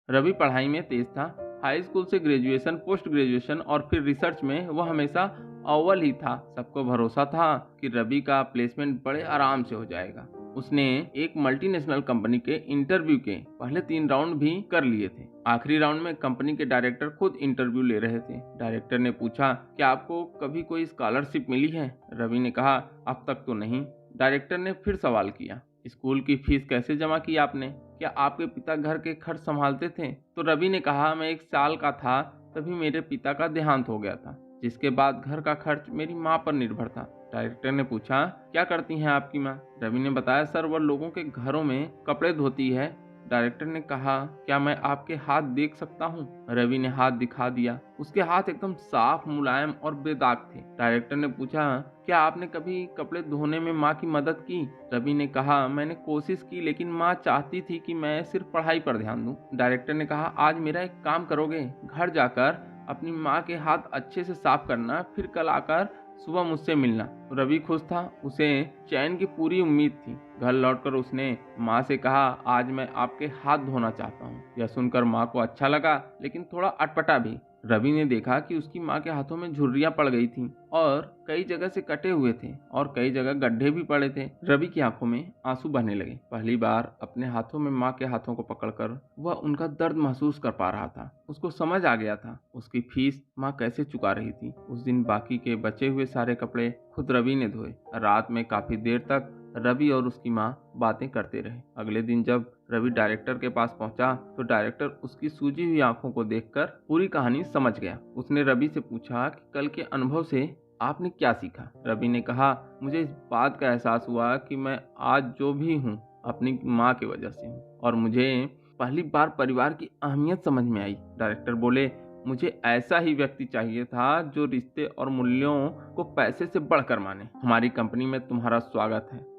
रवि पढ़ाई में तेज था। हाई स्कूल से ग्रेजुएशन, पोस्ट ग्रेजुएशन और फिर रिसर्च में वह हमेशा अव्वल ही था। सबको भरोसा था कि रवि का प्लेसमेंट बड़े आराम से हो जाएगा। उसने एक मल्टीनेशनल कंपनी के इंटरव्यू के पहले 3 राउंड भी कर लिए थे। आखिरी राउंड में कंपनी के डायरेक्टर खुद इंटरव्यू ले रहे थे। डायरेक्टर ने पूछा, क्या आपको कभी कोई स्कॉलरशिप मिली है? रवि ने कहा, अब तक तो नहीं। डायरेक्टर ने फिर सवाल किया, स्कूल की फीस कैसे जमा की आपने? क्या आपके पिता घर के खर्च संभालते थे? तो रवि ने कहा, मैं 1 साल का था तभी मेरे पिता का देहांत हो गया था, जिसके बाद घर का खर्च मेरी माँ पर निर्भर था। डायरेक्टर ने पूछा, क्या करती हैं आपकी माँ? रवि ने बताया, सर वह लोगों के घरों में कपड़े धोती है। डायरेक्टर ने कहा, क्या मैं आपके हाथ देख सकता हूँ? रवि ने हाथ दिखा दिया। उसके हाथ एकदम साफ, मुलायम और बेदाग थे। डायरेक्टर ने पूछा, क्या आपने कभी कपड़े धोने में माँ की मदद की? रवि ने कहा, मैंने कोशिश की लेकिन माँ चाहती थी कि मैं सिर्फ पढ़ाई पर ध्यान दूं। डायरेक्टर ने कहा, आज मेरा एक काम करोगे? घर जाकर अपनी माँ के हाथ अच्छे से साफ करना, फिर कल आकर सुबह मुझसे मिलना। रवि खुश था, उसे चैन की पूरी उम्मीद थी। घर लौटकर उसने माँ से कहा, आज मैं आपके हाथ धोना चाहता हूँ। यह सुनकर माँ को अच्छा लगा लेकिन थोड़ा अटपटा भी। रवि ने देखा कि उसकी माँ के हाथों में झुर्रियां पड़ गई थीं और कई जगह से कटे हुए थे और कई जगह गड्ढे भी पड़े थे। रवि की आंखों में आंसू बहने लगे। पहली बार अपने हाथों में माँ के हाथों को पकड़कर वह उनका दर्द महसूस कर पा रहा था। उसको समझ आ गया था उसकी फीस माँ कैसे चुका रही थी। उस दिन बाकी के बचे हुए सारे कपड़े खुद रवि ने धोए। रात में काफी देर तक रवि और उसकी माँ बातें करते रहे। अगले दिन जब रवि डायरेक्टर के पास पहुंचा तो डायरेक्टर उसकी सूजी हुई आंखों को देखकर पूरी कहानी समझ गया। उसने रवि से पूछा कि कल के अनुभव से आपने क्या सीखा? रवि ने कहा, मुझे इस बात का एहसास हुआ कि मैं आज जो भी हूँ अपनी माँ की वजह से हूँ और मुझे पहली बार परिवार की अहमियत समझ में आई। डायरेक्टर बोले, मुझे ऐसा ही व्यक्ति चाहिए था जो रिश्ते और मूल्यों को पैसे से बढ़कर माने। हमारी कंपनी में तुम्हारा स्वागत है।